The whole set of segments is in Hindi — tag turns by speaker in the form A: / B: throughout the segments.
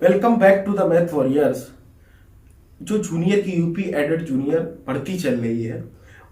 A: Welcome back to the math warriors. जो जूनियर की यूपी एडेड जूनियर भर्ती चल रही है,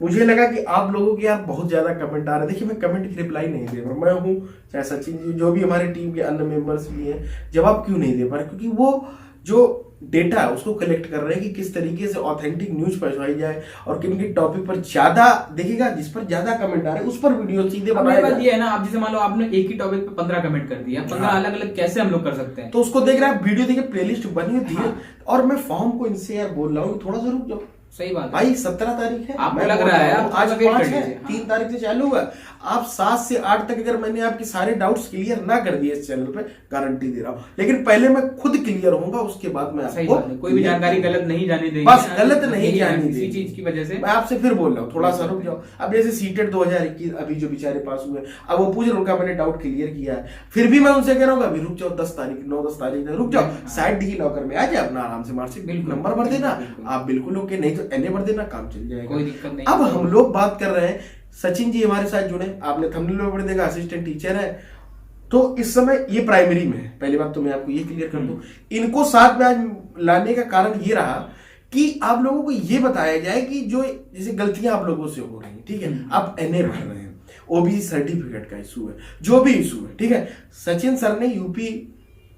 A: मुझे लगा कि आप लोगों के यार बहुत ज्यादा कमेंट आ रहे हैं। देखिए, मैं कमेंट की रिप्लाई नहीं दे रहा, मैं हूँ चाहे सचिन जी, जो भी हमारे टीम के अन्य मेंबर्स भी हैं, जवाब क्यों नहीं दे पा रहे? क्योंकि वो जो डेटा है उसको कलेक्ट कर रहे हैं कि किस तरीके से ऑथेंटिक न्यूज पहुंचाई जाए और किन किन टॉपिक पर ज्यादा देखिएगा, जिस पर ज्यादा कमेंट आ रहे हैं उस पर वीडियो सीधे बनाया जाए।
B: ये है ना, आप जैसे मान लो आपने एक ही टॉपिक पे 15 कमेंट कर दिया, 15 अलग अलग कैसे हम लोग कर सकते हैं?
A: तो उसको देख रहे हैं, वीडियो देखिए, प्लेलिस्ट बनी होती है। और मैं फॉर्म को इनसे यार बोल रहा हूँ थोड़ा सा रुक जाओ।
B: सही बात है
A: भाई 17 तारीख है,
B: आपको लग रहा है
A: आज 5 है, 3
B: हाँ।
A: तारीख से चालू हुआ। आप 7 से 8 तक अगर मैंने आपके सारे डाउट्स क्लियर ना कर दिए इस चैनल पे, गारंटी दे रहा हूँ, लेकिन पहले मैं खुद क्लियर होऊंगा, उसके बाद मैं
B: सही
A: आपको
B: बात है, कोई भी जानकारी गलत नहीं जाने देंगे,
A: बस गलत नहीं जाने
B: किसी
A: देंगे।
B: चीज की वजह से
A: मैं आपसे फिर बोल रहा हूँ, थोड़ा सा रुक जाओ। अब जैसे सीटेट 2021 अभी जो बेचारे पास हुए, अब वो पूछ रहे, उनका मैंने डाउट क्लियर किया है, फिर भी मैं उनसे कह रहा हूँ अभी रुक जाओ, 10 तारीख 9-10 तारीख रुक जाओ, साइड डिगी लॉकर में आ जाए, अपना आराम से मार्कशीट नंबर भर देना आप, बिल्कुल ओके, नहीं तो एनए भर देना, काम चल जाएगा,
B: कोई दिक्कत नहीं।
A: अब हम लोग बात कर रहे हैं, सचिन जी हमारे साथ जुड़े, आपने थंबनेल में पढ़ देगा, असिस्टेंट टीचर है। तो इस समय ये प्राइमरी में है, पहली बात तो मैं आपको ये क्लियर कर दूं। इनको साथ में आज लाने का कारण ये रहा कि आप लोगों को ये बताया जाए कि जो जैसे गलतियां आप लोगों से हो रही हैं, ठीक है, आप एनए भर रहे हैं, ओबीसी सर्टिफिकेट का इशू है, जो भी इशू है, ठीक है। सचिन सर ने यूपी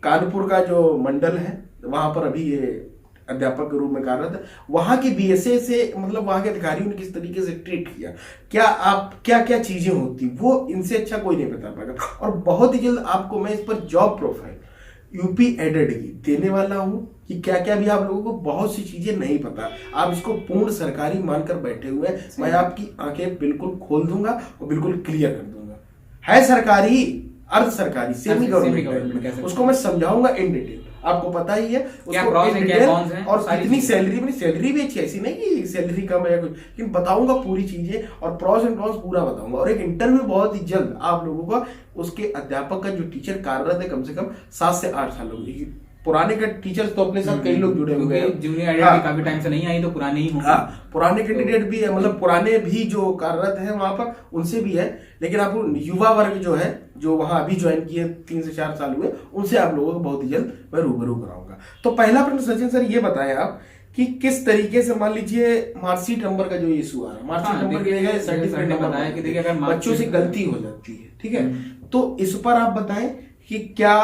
A: कानपुर का जो मंडल है वहां पर अभी ये अध्यापक के रूप में कार्यरत है, वहां के बीएसए से मतलब वहां के अधिकारियों ने किस तरीके से ट्रीट किया, क्या आप क्या क्या चीजें होती, वो इनसे अच्छा कोई नहीं बता पाएगा। और बहुत ही जल्द आपको मैं इस पर जॉब प्रोफाइल यूपी एडेड की देने वाला हूं कि क्या क्या भी आप लोगों को बहुत सी चीजें नहीं पता, आप इसको पूर्ण सरकारी मानकर बैठे हुए हैं, मैं आपकी आंखें बिल्कुल खोल दूंगा और बिल्कुल क्लियर कर दूंगा। है सरकारी, अर्ध सरकारी, सेमी गवर्नमेंट, उसको मैं समझाऊंगा इन डिटेल, आपको पता ही है उसको इन डिटेल, और कितनी सैलरी, मेरी सैलरी भी अच्छी, ऐसी नहीं कि सैलरी कम है या कुछ, लेकिन बताऊंगा पूरी चीजें और प्रॉस एंड कॉन्स पूरा बताऊंगा। और एक इंटरव्यू बहुत ही जल्द आप लोगों का उसके अध्यापक का जो टीचर कार्यरत है, कम से कम 7 से 8 साल होगी। पुराने के टीचर्स तो अपने साथ कई लोग जुड़े हुए हैं,
B: जूनियर एडेड काफी टाइम से नहीं आई, तो पुराने ही होंगे।
A: पुराने कैंडिडेट भी है, मतलब पुराने भी जो कार्यरत है वहां पर, उनसे भी है, लेकिन आप युवा वर्ग जो है, जो वहां अभी ज्वाइन किए 3 से 4 साल हुए, उनसे आप लोगों को बहुत ही जल्द मैं रूबरू कराऊंगा। तो पहला प्रश्न सचिन सर ये बताएं आप कि किस तरीके से, मान लीजिए मार्कशीट नंबर का जो इशू आ रहा है, मार्कशीट नंबर की जगह सर्टिफिकेट नंबर बताया कि देखिए अगर बच्चों से गलती हो जाती है, ठीक है, तो इस पर आप बताएं कि क्या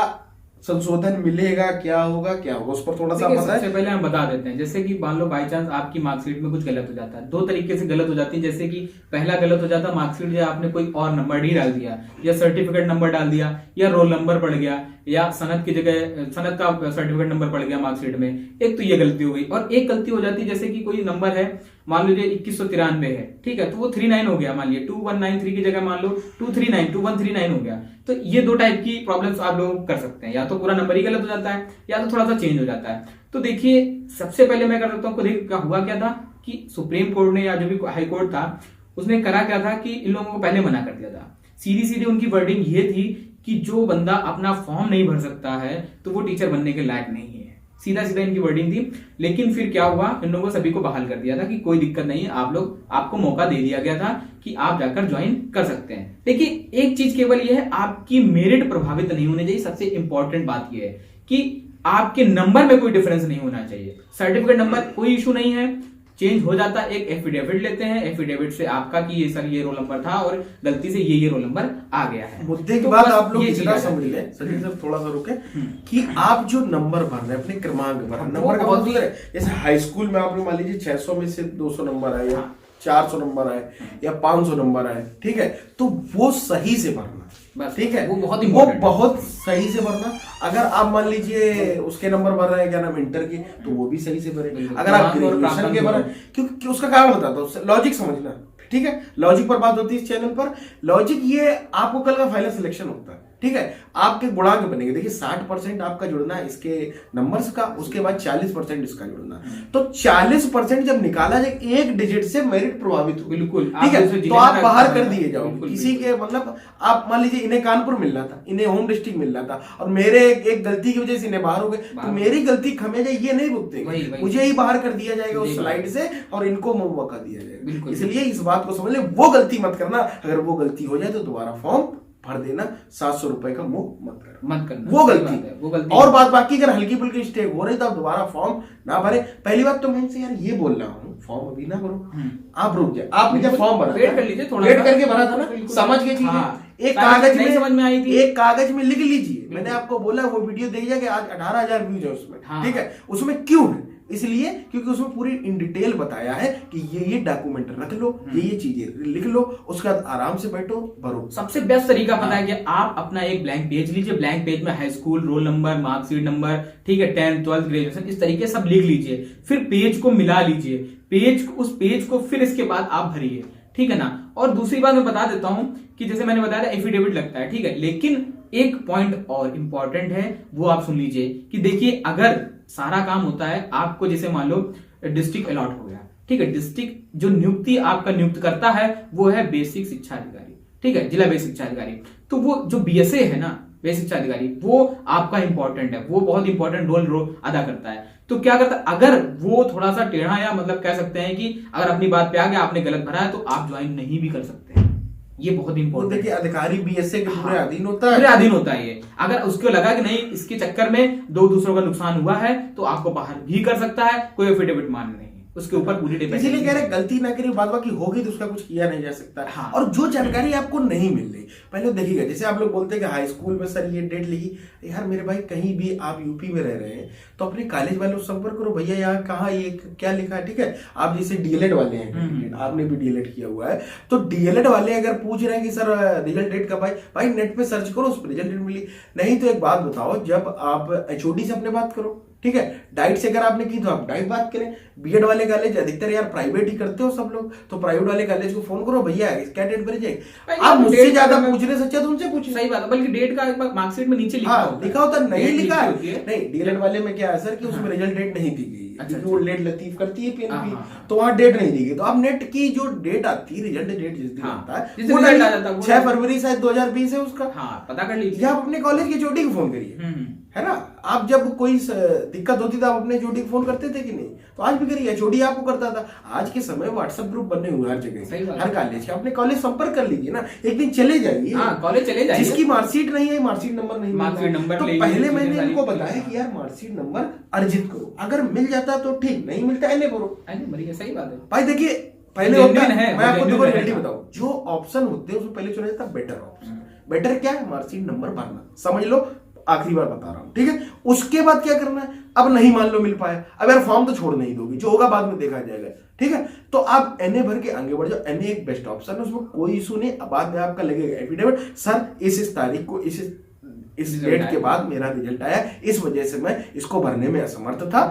A: संशोधन मिलेगा, क्या होगा उस पर थोड़ा सा बताएं।
B: सबसे पहले हम बता देते हैं, जैसे कि मान लो बाई चांस आपकी मार्कशीट में कुछ गलत हो जाता है, दो तरीके से गलत हो जाती है। जैसे कि पहला गलत हो जाता है, मार्कशीट जो आपने कोई और नंबर नहीं डाल दिया, या सर्टिफिकेट नंबर डाल दिया, या रोल नंबर पड़ गया, या सनद की जगह सनद का सर्टिफिकेट नंबर पड़ गया मार्कशीट में, एक तो ये गलती हो गई। और एक गलती हो जाती है, जैसे कि कोई नंबर है, मान लीजिए 2193 है, ठीक है, तो वो 39 हो गया, मान लीजिए 2193 की जगह मान लो 2139 हो गया। तो ये दो टाइप की प्रॉब्लम्स आप लोग कर सकते हैं, या तो पूरा नंबर ही गलत हो जाता है, या तो थोड़ा सा चेंज हो जाता है। तो देखिए, सबसे पहले मैं कर सकता हूँ, देखिए हुआ क्या था कि सुप्रीम कोर्ट ने या जो भी हाई कोर्ट था उसने करा क्या था कि इन लोगों को पहले मना कर दिया था। सीधी सीधी उनकी वर्डिंग ये थी कि जो बंदा अपना फॉर्म नहीं भर सकता है तो वो टीचर बनने के लायक नहीं है, सीधा सीधा इनकी वर्डिंग थी। लेकिन फिर क्या हुआ, इन लोगों सभी को बहाल कर दिया था कि कोई दिक्कत नहीं है, आप लोग, आपको मौका दे दिया गया था कि आप जाकर ज्वाइन कर सकते हैं। देखिए, एक चीज केवल ये है, आपकी मेरिट प्रभावित नहीं होनी चाहिए। सबसे इंपॉर्टेंट बात यह है कि आपके नंबर में कोई डिफरेंस नहीं होना चाहिए। सर्टिफिकेट नंबर कोई इशू नहीं है, चेंज हो जाता है, एक एफिडेविट लेते हैं, एफिडेविट से आपका कि ये सर ये रोल नंबर था और गलती से ये रोल नंबर आ गया है।
A: मुद्दे की बात आप लोग इतना समझ लें, सचिन सर थोड़ा सा रुके, कि आप जो नंबर भर रहे हैं, अपने क्रमांक भर, नंबर का बहुत दूसरा है। जैसे हाई स्कूल में आप लोग मान लीजिए 600 में से 200 नंबर आए, या 400 नंबर आए, या 500 नंबर आए, ठीक है, तो वो सही से भरना, ठीक है, वो बहुत सही से भरना। अगर आप मान लीजिए उसके नंबर भर रहे हैं, क्या नाम, इंटर के, तो वो भी सही से भरे। अगर आप ग्रेजुएशन के भर रहे हैं, क्योंकि उसका कारण बताता हूँ, लॉजिक समझना, ठीक है, लॉजिक पर बात होती है इस चैनल पर। लॉजिक ये आपको कल का फाइनल सिलेक्शन होता है, ठीक है, आपके गुणांक बनेंगे। देखिए 60% आपका जुड़ना है इसके नंबर्स का, उसके बाद 40% इसका जुड़ना। तो 40% जब निकाला जाए, एक डिजिट से मेरिट प्रभावित हो, बिल्कुल, ठीक है, तो आप बाहर कर दिए जाओ किसी के, मतलब आप मान लीजिए इन्हें कानपुर मिल रहा था, इन्हें होम डिस्ट्रिक्ट मिल रहा था, और मेरे एक गलती की वजह से इन्हें बाहर हो गए, तो मेरी गलती खमेजा ये नहीं भुगतेंगे, मुझे ही बाहर कर दिया जाएगा उस स्लाइड से, और इनको मौका दिया जाएगा। इसलिए इस बात को समझ ले, वो गलती मत करना। अगर वो गलती हो जाए तो दोबारा फॉर्म भर देना, 700 रुपए का मुंह मत करना,
B: वो
A: गलती। और बात बाकी अगर हल्की फुल्की स्टेक हो रही तो आप दोबारा फॉर्म ना भरे। पहली बात तो मैं इनसे यार ये बोल रहा हूँ, फॉर्म अभी ना भरो, आप रुक जाए। आपने जब फॉर्म भरा
B: वेट कर लीजिए, थोड़ा
A: वेट करके भरा था ना, समझ गए चीजें।
B: हाँ,
A: एक कागज में
B: समझ में आई थी,
A: एक कागज में लिख लीजिए। मैंने आपको बोला वो वीडियो देखिए कि आज 18,000 व्यूज है उसमें, ठीक है। उसमें क्यों है? इसलिए क्योंकि उसमें पूरी इन डिटेल बताया है कि ये डॉक्यूमेंट रख लो, ये चीजें लिख लो, उसके बाद आराम से बैठो भरो।
B: सबसे बेस्ट तरीका पता है कि आप अपना एक ब्लैंक पेज लीजिए, ब्लैंक पेज में high school roll number, marksheet number, ठीक है, 10th 12th ग्रेजुएशन, इस तरीके सब लिख लीजिए, फिर पेज को मिला लीजिए, उस पेज को फिर इसके बाद आप भरिए, ठीक है ना। और दूसरी बात मैं बता देता हूं कि जैसे मैंने बताया था एफिडेविट लगता है, ठीक है, लेकिन एक पॉइंट और इंपॉर्टेंट है, वो आप सुन लीजिए कि देखिए अगर सारा काम होता है आपको, जैसे मान लो डिस्ट्रिक्ट अलॉट हो गया, ठीक है, डिस्ट्रिक्ट जो नियुक्ति आपका नियुक्त करता है वो है बेसिक शिक्षा अधिकारी, ठीक है, जिला बेसिक शिक्षा अधिकारी। तो वो जो बीएसए है ना, बेसिक शिक्षा अधिकारी, वो आपका इंपॉर्टेंट है, वो बहुत इंपॉर्टेंट रोल अदा करता है। तो क्या करता है, अगर वो थोड़ा सा टेढ़ा, या मतलब कह सकते हैं कि अगर अपनी बात पे आ गया, आपने गलत भरा है, तो आप ज्वाइन नहीं भी कर सकते हैं। ये बहुत इंपॉर्टेंट,
A: देखिए अधिकारी बीएसए के पूरे अधीन होता है,
B: पूरे अधीन होता है ये। अगर उसको लगा कि नहीं इसके चक्कर में दो दूसरों का नुकसान हुआ है, तो आपको बाहर भी कर सकता है, कोई एफिडेविट मान नहीं, उसके ऊपर पूरी डिपेंडेंसी।
A: इसीलिए कह रहे गलती ना करी, बाद बाकी होगी तो उसका कुछ किया नहीं जा सकता।
B: हाँ।
A: और जो जानकारी आपको नहीं मिल रही पहले देखिएगा। जैसे आप लोग बोलते हैं कि हाई स्कूल में सर ये डेट लिखी, यार मेरे भाई कहीं भी आप यूपी में रह रहे हैं तो अपने कॉलेज वालों से संपर्क करो, भैया यहाँ कहाँ ये क्या लिखा है, ठीक है। आप जैसे डीएलएड वाले हैं, आपने भी डीएलएड किया हुआ है, तो डीएलएड वाले अगर पूछ रहे हैं कि सर रिजल्ट डेट कब आई, भाई नेट पे सर्च करो, उस पर रिजल्ट डेट मिली। नहीं तो एक बात बताओ, जब आप एचओडी से अपने बात करो, ठीक है, डाइट से अगर आपने की तो आप डाइट बात करें। बीएड वाले कॉलेज अधिकतर यार प्राइवेट ही करते हो सब लोग, तो प्राइवेट वाले कॉलेज को फोन करो, भैया क्या डेट भरी जाएगी। आप मुझसे ज्यादा पूछने से अच्छा तो उनसे पूछिए।
B: सही बात है, बल्कि डेट का मार्कशीट में नीचे लिखा होता है,
A: लिखा होता नहीं लिखा है, नहीं डीएलएड वाले में क्या है सर कि उसमें रिजल्ट डेट नहीं दी गई, वो लेट लतीफ करती है पीएनबी, तो वहां डेट नहीं दी गई। तो अब नेट की जो डेट आती है, रिजल्ट डेट जिस दिन आता है, 6 फरवरी शायद 2020 है उसका,
B: पता कर लीजिए।
A: आप अपने कॉलेज के एचओडी को फोन करिए, है ना। आप जब कोई दिक्कत होती थी आप अपने एचओडी को फोन करते थे कि नहीं, तो आज भी करिए, एचओडी आपको करता था। आज के समय व्हाट्सएप ग्रुप बने हुए हर जगह, हर कॉलेज के, अपने कॉलेज संपर्क कर लीजिए ना, एक दिन चले जाइए,
B: कॉलेज चले जाइए।
A: जिसकी मार्कशीट नहीं है, मार्कशीट नंबर नहीं,
B: मार्कशीट नंबर
A: तो पहले मैंने इनको बताया कि यार मार्कशीट नंबर अर्जित करो, अगर मिल जाता तो ठीक, नहीं मिलता एने भरो।
B: सही बात है भाई।
A: देखिए पहले होता है, मैं आपको देखो रियलिटी बताऊं, जो ऑप्शन होते हैं उसमें पहले चुना जाता है बेटर ऑप्शन। बेटर क्या है, मार्कशीट नंबर भरना, समझ लो, आखिरी बार बता रहा हूं, ठीक है। उसके बाद क्या करना है, अब नहीं मान लो मिल पाया, अब यार फॉर्म तो छोड़ नहीं दोगे, जो होगा बाद में देखा जाएगा, ठीक है। तो आप एनए भर के आगे बढ़ जाओ, एनए एक बेस्ट ऑप्शन है, उसमें कोई इशू नहीं। बाद में आपका लगेगा एफिडेविट, सर इस तारीख को इस डेट के बाद मेरा रिजल्ट आया, इस वजह से मैं इसको भरने में असमर्थ था,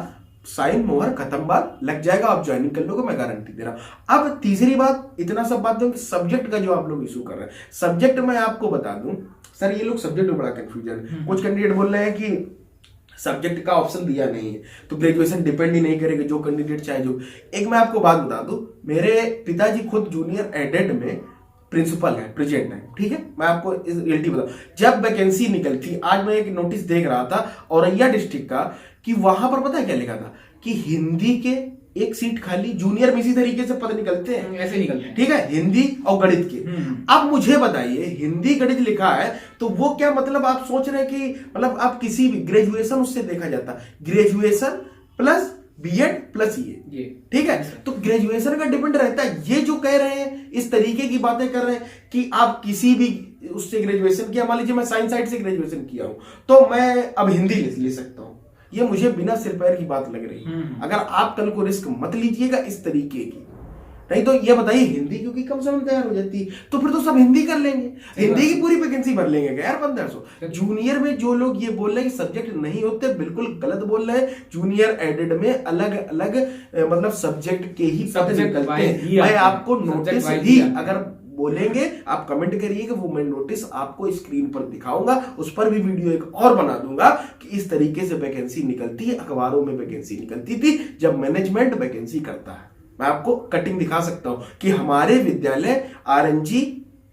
A: साइन मोहर खत्म, बात लग जाएगा, आप ज्वाइनिंग कर लोगे, मैं गारंटी दे रहा हूं। अब तीसरी बात, इतना सब बात दूं कि सब्जेक्ट का जो आप लोग इशू कर रहे हैं, सब्जेक्ट में आपको बता दूं सर, ये लोग सब्जेक्ट में बड़ा कंफ्यूजन है। कुछ कैंडिडेट बोल रहे हैं कि सब्जेक्ट का ऑप्शन दिया नहीं है तो ग्रेजुएशन डिपेंड ही नहीं करेगा, जो कैंडिडेट चाहे जो। एक मैं आपको बात बता दूं, मेरे पिताजी खुद जूनियर एडेड में प्रिंसिपल है, प्रेजेंट है, ठीक है। मैं आपको इस रियलिटी बताऊं, जब वैकेंसी निकलती, आज मैं एक नोटिस देख रहा था औरैया डिस्ट्रिक्ट का, कि वहां पर पता है क्या लिखा था कि हिंदी के एक सीट खाली, जूनियर में इसी तरीके से पद निकलते हैं,
B: ऐसे निकलते हैं,
A: ठीक है, हिंदी और गणित के। अब मुझे बताइए, हिंदी गणित लिखा है तो वो क्या मतलब, आप सोच रहे हैं कि मतलब आप किसी भी ग्रेजुएशन उससे देखा जाता, ग्रेजुएशन प्लस बीएड प्लस ये, ठीक है। तो ग्रेजुएशन का डिपेंड रहता है। ये जो कह रहे हैं, इस तरीके की बातें कर रहे हैं कि आप किसी भी उससे ग्रेजुएशन किया, मान लीजिए मैं साइंस साइड से ग्रेजुएशन किया हूं तो मैं अब हिंदी ले सकता हूं, ये मुझे बिना सिर पैर की बात लग रही है। अगर आप कल को रिस्क मत लीजिएगा इस तरीके की, नहीं तो ये बताइए हिंदी क्योंकि कम समय में तैयार हो जाती है, तो फिर तो सब हिंदी कर लेंगे, हिंदी की पूरी वैकेंसी भर लेंगे यार 1500। जूनियर में जो लोग ये बोल रहे हैं कि सब्जेक्ट नहीं होते, बिल्कुल गलत बोल रहे हैं। जूनियर एडेड में अलग अलग मतलब सब्जेक्ट के ही पद निकलते हैं। मैं आपको नोटिस दी, अगर बोलेंगे आप कमेंट करिएगा, वो मैं नोटिस आपको स्क्रीन पर दिखाऊंगा, उस पर भी वीडियो एक और बना दूंगा कि इस तरीके से वैकेंसी निकलती है। अखबारों में वैकेंसी निकलती थी जब मैनेजमेंट वैकेंसी करता है। मैं आपको कटिंग दिखा सकता हूं कि हमारे विद्यालय आरएनजी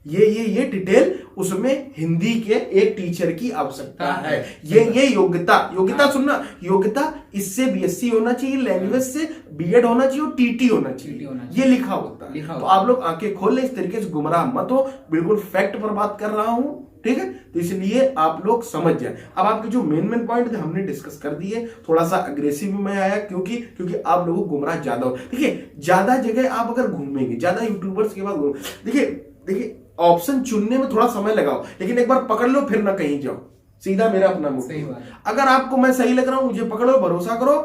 A: ये डिटेल उसमें हिंदी के एक टीचर की आवश्यकता
B: हाँ,
A: है।
B: है।
A: ये योग्यता
B: हाँ।
A: सुनना, योग्यता इससे बीएससी होना चाहिए, लैंग्वेज से बीएड होना चाहिए और टीटी होना
B: TT
A: चाहिए,
B: होना
A: ये
B: चाहिए।
A: लिखा होता है।
B: लिखा
A: तो
B: होता है।
A: आप लोग आंखें खोल लें, इस तरीके से गुमराह मत हो, बिल्कुल फैक्ट पर बात कर रहा हूं, ठीक है। तो इसलिए आप लोग समझ जाए। अब आपके जो मेन पॉइंट थे हमने डिस्कस कर दिए। थोड़ा सा अग्रेसिव में आया क्योंकि आप लोगों को गुमराह ज्यादा हो। देखिए ज्यादा जगह आप अगर घूमेंगे, ज्यादा यूट्यूबर्स के बाद देखिए ऑप्शन चुनने में थोड़ा समय लगाओ, लेकिन एक बार पकड़ लो फिर ना कहीं जाओ, सीधा मेरा अपना
B: सही
A: मोटिव।
B: बात है।
A: अगर आपको मैं सही लग रहा हूं, मुझे पकड़ो, भरोसा करो।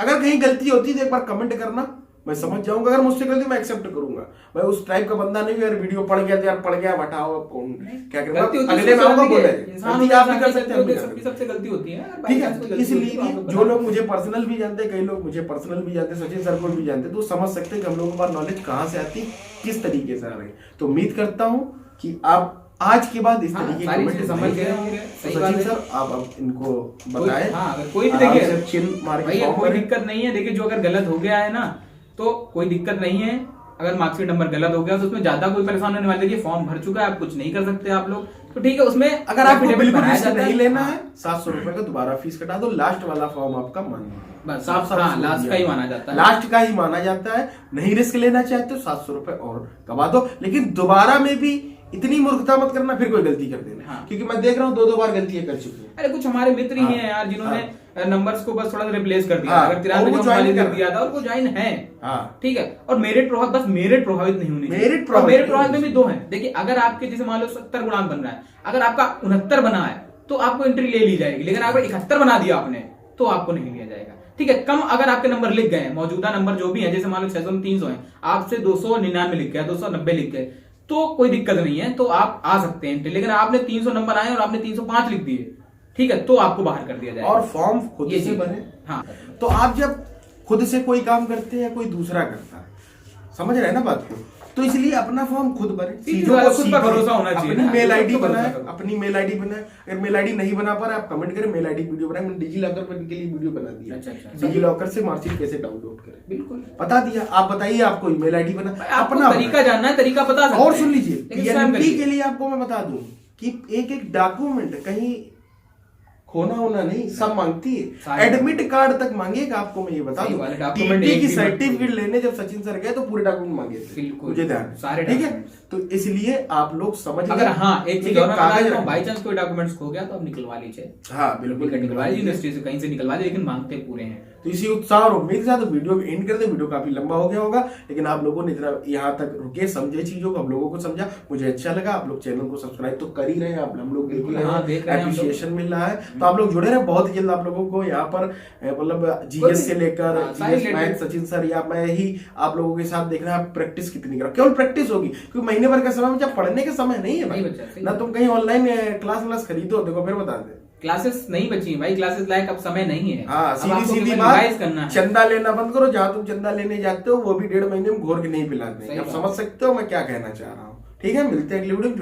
A: अगर कहीं गलती होती है तो एक बार कमेंट करना, मैं समझ जाऊंगा। अगर मुझसे गलती मैं एक्सेप्ट करूंगा। मैं उस टाइप का बंदा नहीं हूं यार वीडियो पढ़ गया तो यार पढ़ गया, हटाओ, अब कौन क्या करेगा,
B: गलती होती है,
A: अगले में आऊंगा बोले
B: इंसान
A: गलती आप भी कर सकते हैं, हम भी कर
B: सबकी
A: सकते हैं।
B: सबसे गलती होती है।
A: ठीक है, इसलिए जो लोग मुझे पर्सनल भी जानते हैं, कई लोग मुझे पर्सनल भी जानते हैं, सचिन सर को भी जानते हैं, तो समझ सकते हैं कि हम लोगों के पास नॉलेज कहाँ से आती, किस तरीके से आ रही। तो उम्मीद करता हूँ कि आप आज के बाद इस
B: हाँ,
A: तरीके
B: सारी
A: कमेंट
B: चीजें समझ गए होंगे।
A: तो
B: सही बात
A: सचिन
B: है।
A: सर आप अब इनको बताएं।
B: हाँ, अगर कोई भी
A: आराम
B: देखिए
A: से चिल मार के
B: भाई
A: फॉर्म
B: कोई
A: भरें।
B: दिक्कत नहीं है। देखिए जो अगर गलत हो गया है ना तो कोई दिक्कत नहीं है। अगर मार्कशीट नंबर गलत हो गया तो उसमें ज्यादा कोई परेशान होने वाला, देखिए फॉर्म भर चुका है, आप कुछ नहीं कर सकते आप लोग, तो ठीक है। उसमें
A: अगर आपको
B: affidavit
A: बिल्कुल
B: बनाया
A: रिस्क
B: जाता
A: नहीं लेना
B: हाँ,
A: है, 700 रुपए का दोबारा फीस कटा दो, लास्ट वाला फॉर्म आपका मान्य
B: बस
A: साफ
B: हाँ,
A: सुन
B: लास्ट
A: दिया।
B: का ही माना जाता है।
A: लास्ट का ही माना जाता है। नहीं रिस्क लेना चाहते हो 700 रुपए और कमा दो, लेकिन दोबारा में भी इतनी मूर्खता मत करना फिर कोई गलती कर देना।
B: हाँ।
A: क्योंकि मैं देख रहा हूँ 2-2 बार गलतियां कर चुके हैं।
B: अरे कुछ हमारे मित्र ही
A: हाँ,
B: हैं यार जिन्होंने नंबर्स को बस थोड़ा सा रिप्लेस कर दिया।
A: हाँ,
B: अगर
A: और
B: 93
A: वो
B: जो
A: ज्वाइन
B: वाले
A: कर
B: कर दिया था और वो ज्वाइन है,
A: हाँ।
B: ठीक है। और मेरिट प्रभावित, बस मेरिट प्रभावित नहीं होनी चाहिए।
A: मेरिट
B: और मेरिट
A: प्रभावित
B: प्रभावित में
A: नहीं
B: भी दो हैं। देखिए अगर आपके जैसे मान लो 70 गुणांक बन रहा है, अगर आपका 69 बना है तो आपको एंट्री ले ली जाएगी, लेकिन अगर 71 बना दिया आपने तो आपको नहीं लिया जाएगा, ठीक है। कम अगर आपके नंबर लिख गए हैं, मौजूदा नंबर जो भी है, जैसे मान लो 600 में 300 है, आपसे 299 लिख गया, 290 लिख गए, तो कोई दिक्कत नहीं है, तो आप आ सकते हैं एंट्री। लेकिन आपने 300 नंबर आए और आपने 305 लिख दिए, ठीक है, तो आपको बाहर कर दिया जाएगा।
A: और फॉर्म खुद
B: ये
A: से
B: चीज़
A: भरे।
B: है। हाँ,
A: तो आप जब खुद से कोई काम करते हैं, कोई दूसरा करता है, समझ रहे हैं ना बात को, तो इसलिए अपना फॉर्म खुद भरें, चीजों को
B: खुद पर भरोसा होना चाहिए
A: अपनी
B: ना,
A: मेल
B: खुद
A: आईडी
B: पर भरोसा
A: बनाए,
B: करो।
A: अपनी मेल आईडी बनाए। अगर मेल आईडी नहीं बना पा रहे आप कमेंट करें, मेल आईडी वीडियो बनाए। मैंने डिजी लॉकर पर के लिए वीडियो बना दिया।
B: अच्छा।
A: डिजी लॉकर से मार्कशीट कैसे डाउनलोड करें
B: बिल्कुल
A: बता दिया। आप बताइए, आपको ईमेल आईडी बना
B: आपको
A: अपना
B: तरीका जानना है, तरीका पता सकते
A: और
B: हैं।
A: सुन लीजिए,
B: लेकिन स्वयं
A: पीएनपी
B: करिए।
A: के लिए आपको मैं बता दूं कि एक डॉक्यूमेंट कहीं खोना होना नहीं, सब मांगती है।
B: सारे
A: एडमिट कार्ड तक मांगेगा आपको, मैं ये बता
B: सही
A: दूं।
B: वाले document
A: टीटी
B: एक
A: की
B: भी मत
A: सर्टिफिकेट लेने जब सचिन सर गए तो पूरे डॉक्यूमेंट मांगे थे,
B: बिल्कुल।
A: मुझे ध्यान है।
B: सारे
A: ठीक है,
B: documents।
A: तो इसलिए आप लोग समझ
B: अगर हाँ एक चीज और मैं बता
A: कागज
B: देता हूँ,
A: रखें।
B: बाई चांस कोई डॉक्यूमेंट्स खो गया तो आप निकलवा लीजिए।
A: हाँ बिल्कुल
B: निकलवा लीजिए, यूनिवर्सिटी से कहीं से निकलवा लीजिए, लेकिन मांगते पूरे हैं।
A: तो इसी उत्साह और उम्मीद के साथ वीडियो एंड कर दे। वीडियो काफी लंबा हो गया होगा, लेकिन आप लोगों ने इतना यहाँ तक रुके, समझे चीजों को, हम लोगों को समझा, मुझे अच्छा लगा। आप लोग चैनल को सब्सक्राइब तो कर ही रहे हैं, आप हम लोग देख ही रहे
B: हाँ,
A: हैं,
B: देख रहे हैं हम लोग।
A: एप्रिसिएशन मिल रहा है। तो आप लोग जुड़े रहे, बहुत जल्द आप लोगों को यहाँ पर मतलब जीएस से लेकर
B: हाँ, सारी
A: जीएस मैथ, सचिन सर या मैं ही आप लोगों के साथ देखना है प्रैक्टिस कितनी करो। केवल प्रैक्टिस होगी, क्योंकि महीने भर का समय में जब पढ़ने का समय नहीं है भाई,
B: नहीं बचा, सही
A: ना तुम कहीं ऑनलाइन क्लास खरीदो। देखो फिर बता दे,
B: क्लासेस नहीं बची भाई, क्लासेस लायक अब समय नहीं है।
A: हाँ
B: अब
A: सीधी
B: आपको
A: सीधी
B: केवल
A: बात,
B: रिवाइज करना है।
A: चंदा लेना बंद करो। जहां तुम चंदा लेने जाते हो वो भी 1.5 महीने में घोर के नहीं पिलाते हैं।
B: सही
A: आप
B: बात।
A: समझ सकते हो मैं क्या कहना चाह रहा हूँ। ठीक है, मिलते हैं अगली वीडियो में।